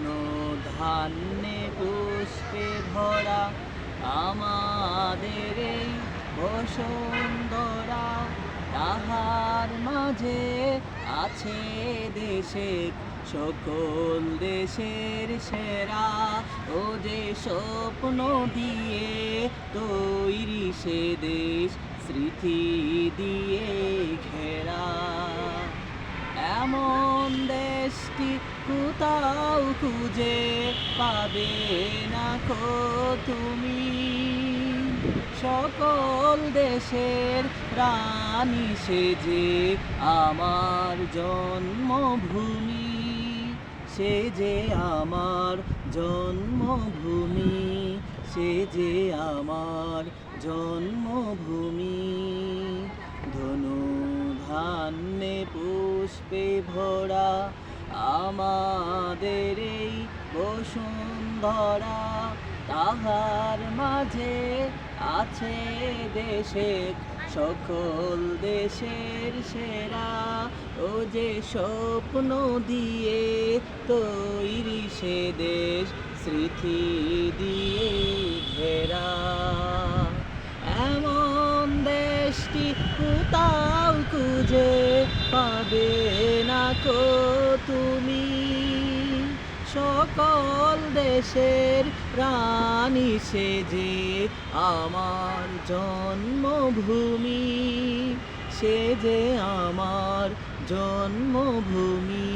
ধন ধান্যে পুষ্পে ভরা আমাদের এই বসুন্ধরা, তাহার মাঝে আছে দেশে সকল দেশের সেরা। ও যে স্বপ্ন দিয়ে তৈরি সে দেশ, স্মৃতি দিয়ে ঘেরা। এমন দেশটি কোথাও খুঁজে পাবে না কো তুমি, সকল দেশের রানী সে যে আমার জন্মভূমি, সে যে আমার জন্মভূমি, সে যে আমার জন্মভূমি। ধনু ধান্যে পুষ্পে ভরা আমাদের এই বসুন্ধরা, তাহার মাঝে আছে দেশের সকল দেশের সেরা। ও যে স্বপ্ন দিয়ে তৈরি সে দেশ, স্মৃতি দিয়ে ঘেরা। এমন দেশটি কোথাও খুঁজে পাবে না কো তুমি, সকল দেশের রানী সে যে আমার জন্মভূমি, সে যে আমার জন্মভূমি।